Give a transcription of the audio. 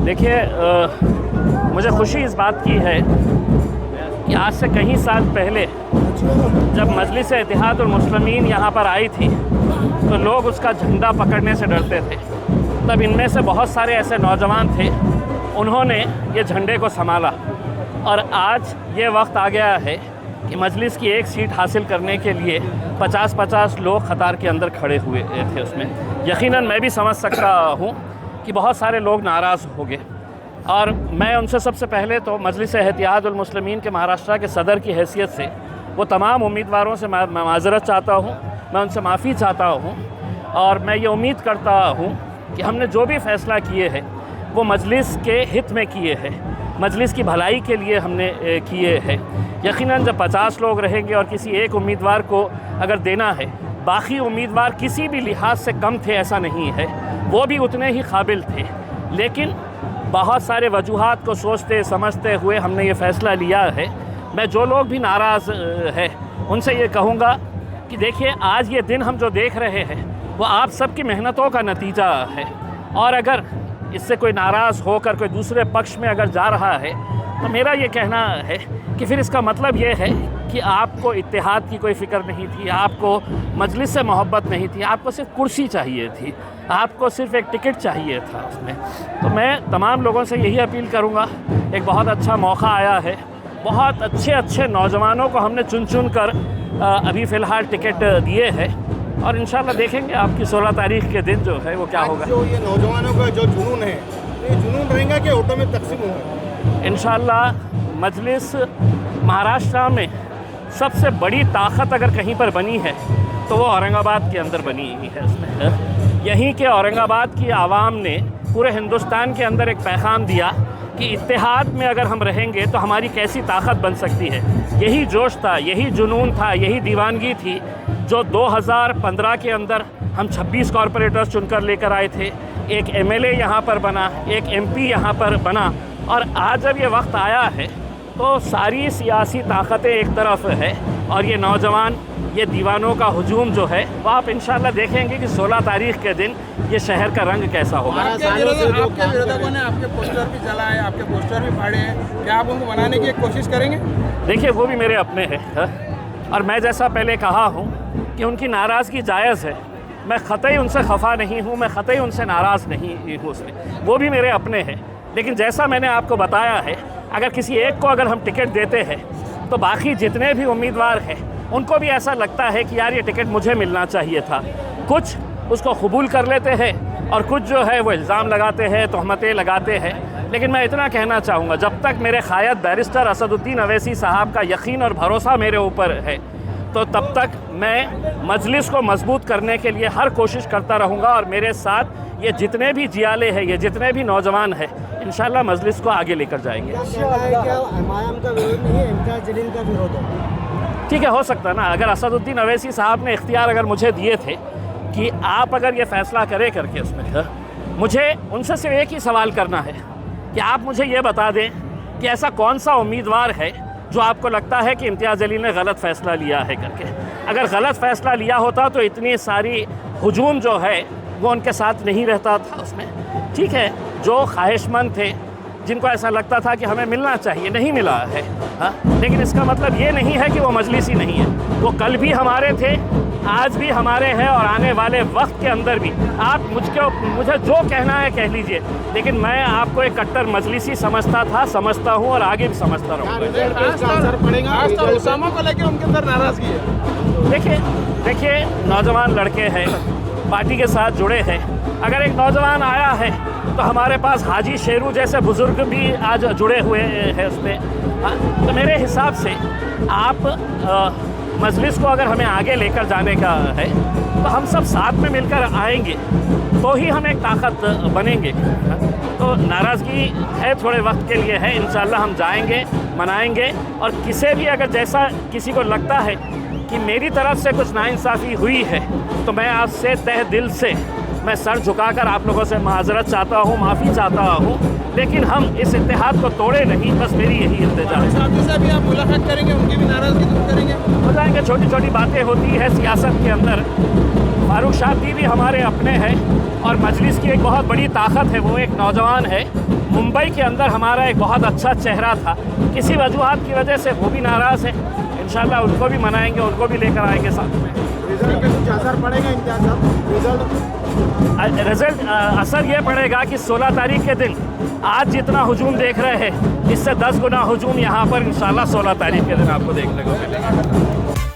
देखिए, मुझे खुशी इस बात की है कि आज से कई साल पहले जब मजलिस इत्तेहादुल मुस्लिमीन यहाँ पर आई थी तो लोग उसका झंडा पकड़ने से डरते थे। तब इनमें से बहुत सारे ऐसे नौजवान थे, उन्होंने ये झंडे को संभाला और आज ये वक्त आ गया है कि मजलिस की एक सीट हासिल करने के लिए 50-50 लोग कतार के अंदर खड़े हुए थे। उसमें यकीनन मैं भी समझ सकता हूँ कि बहुत सारे लोग नाराज़ हो गए और मैं उनसे सबसे पहले तो मजलिस इत्तेहादुल मुस्लिमीन के महाराष्ट्र के सदर की हैसियत से वो तमाम उम्मीदवारों से मैं माज़रत चाहता हूँ, मैं उनसे माफ़ी चाहता हूँ और मैं ये उम्मीद करता हूँ कि हमने जो भी फ़ैसला किए हैं वो मजलिस के हित में किए हैं, मजलिस की भलाई के लिए हमने किए हैं। यकीनन जब 50 लोग रहेंगे और किसी एक उम्मीदवार को अगर देना है, बाकी उम्मीदवार किसी भी लिहाज से कम थे ऐसा नहीं है, वो भी उतने ही काबिल थे, लेकिन बहुत सारे वजूहात को सोचते समझते हुए हमने ये फ़ैसला लिया है। मैं जो लोग भी नाराज़ है उनसे ये कहूँगा कि देखिए, आज ये दिन हम जो देख रहे हैं वो आप सबकी मेहनतों का नतीजा है और अगर इससे कोई नाराज़ होकर कोई दूसरे पक्ष में अगर जा रहा है तो मेरा ये कहना है कि फिर इसका मतलब ये है कि आपको इत्तेहाद की कोई फ़िक्र नहीं थी, आपको मजलिस से मोहब्बत नहीं थी, आपको सिर्फ कुर्सी चाहिए थी, आपको सिर्फ एक टिकट चाहिए था उसमें। तो मैं तमाम लोगों से यही अपील करूँगा, एक बहुत अच्छा मौका आया है, बहुत अच्छे नौजवानों को हमने चुन कर अभी फ़िलहाल टिकट दिए हैं और इंशाल्लाह देखेंगे आपकी 16 तारीख के दिन जो है वो क्या होगा। जो ये नौजवानों का जो जुनून है, ये जुनून रहेगा कि ऑटो में तकसीम होगा? इंशाल्लाह मजलिस महाराष्ट्र में सबसे बड़ी ताकत अगर कहीं पर बनी है तो वो औरंगाबाद के अंदर बनी है। उसमें यहीं के औरंगाबाद की आवाम ने पूरे हिंदुस्तान के अंदर एक पैगाम दिया कि इत्तेहाद में अगर हम रहेंगे तो हमारी कैसी ताकत बन सकती है। यही जोश था, यही जुनून था, यही दीवानगी थी जो 2015 के अंदर हम 26 कॉरपोरेटर्स चुनकर लेकर आए थे, एक एमएलए यहाँ पर बना, एक एमपी यहाँ पर बना और आज जब ये वक्त आया है तो सारी सियासी ताकतें एक तरफ है और ये नौजवान, ये दीवानों का हुजूम जो है वो आप इंशाल्लाह देखेंगे कि 16 तारीख के दिन ये शहर का रंग कैसा होगा। आपके विरोधकों ने आपके पोस्टर भी जलाए, आपके पोस्टर भी फाड़े हैं, क्या आप उनको बनाने की कोशिश करेंगे? देखिए, वो भी मेरे अपने हैं और मैं जैसा पहले कहा हूँ कि उनकी नाराज़गी जायज़ है, मैं ख़तई उनसे खफा नहीं हूँ, मैं ख़तई उनसे नाराज़ नहीं हूँ उसमें, वो भी मेरे अपने हैं। लेकिन जैसा मैंने आपको बताया है, अगर किसी एक को अगर हम टिकट देते हैं तो बाकी जितने भी उम्मीदवार हैं उनको भी ऐसा लगता है कि यार ये टिकट मुझे मिलना चाहिए था। कुछ उसको कबूल कर लेते हैं और कुछ जो है वो इल्ज़ाम लगाते हैं, तहमतें लगाते हैं। लेकिन मैं इतना कहना चाहूँगा, जब तक मेरे क़ायद बैरिस्टर असदुद्दीन अवैसी साहब का यकीन और भरोसा मेरे ऊपर है तो तब तक मैं मजलिस को मजबूत करने के लिए हर कोशिश करता रहूँगा और मेरे साथ ये जितने भी जियाले हैं, ये जितने भी नौजवान हैं, इंशाल्लाह मजलिस को आगे लेकर जाएंगे। ठीक है, हो सकता है ना, अगर असदुद्दीन अवैसी साहब ने इख्तियार अगर मुझे दिए थे कि आप अगर ये फ़ैसला करें करके उसमें, मुझे उनसे सिर्फ एक ही सवाल करना है कि आप मुझे ये बता दें कि ऐसा कौन सा उम्मीदवार है जो आपको लगता है कि इम्तियाज़ जलील ने गलत फ़ैसला लिया है करके। अगर गलत फ़ैसला लिया होता तो इतनी सारी हुजूम जो है वो उनके साथ नहीं रहता था उसमें। ठीक है, जो ख्वाहिशमंद थे, जिनको ऐसा लगता था कि हमें मिलना चाहिए, नहीं मिला है, हाँ, लेकिन इसका मतलब ये नहीं है कि वो मजलिसी नहीं है। वो कल भी हमारे थे, आज भी हमारे हैं और आने वाले वक्त के अंदर भी। आप मुझे जो कहना है कह लीजिए, लेकिन मैं आपको एक कट्टर मजलिसी समझता हूँ और आगे भी समझता रहूँगा। उसामा को लेकर उनके अंदर नाराज़गी है। देखिए, नौजवान लड़के हैं, पार्टी के साथ जुड़े हैं। अगर एक नौजवान आया है तो हमारे पास हाजी शेरू जैसे बुज़ुर्ग भी आज जुड़े हुए हैं उसमें। तो मेरे हिसाब से आप मजलिस को अगर हमें आगे लेकर जाने का है तो हम सब साथ में मिलकर आएंगे तो ही हम एक ताकत बनेंगे। तो नाराज़गी है, थोड़े वक्त के लिए है, इंशाल्लाह हम जाएंगे, मनाएंगे और किसी भी अगर जैसा किसी को लगता है कि मेरी तरफ से कुछ नाइंसाफ़ी हुई है तो मैं आपसे तहे दिल से मैं सर झुकाकर आप लोगों से माज़रत चाहता हूँ, माफ़ी चाहता हूँ। लेकिन हम इस इत्तेहाद को तोड़े नहीं, बस मेरी यही इल्तिजा है। साथी से भी आप मुलाकात करेंगे, उनकी भी नाराजगी दूर करेंगे? बताएंगे, छोटी छोटी बातें होती है सियासत के अंदर। फारूक शादी भी हमारे अपने हैं और मजलिस की एक बहुत बड़ी ताकत है, वो एक नौजवान है। मुंबई के अंदर हमारा एक बहुत अच्छा चेहरा था, किसी वजूहात की वजह से वो भी नाराज़ है। इंशाल्लाह उनको भी मनाएंगे, उनको भी लेकर आएंगे साथ में। रिजल्ट पे कुछ असर पड़ेगा इम्तियाज साहब? रिजल्ट असर ये पड़ेगा कि 16 तारीख के दिन आज जितना हुजूम देख रहे हैं, इससे 10 गुना हुजूम यहाँ पर इंशाल्लाह 16 तारीख के दिन आपको देखने को मिलेगा।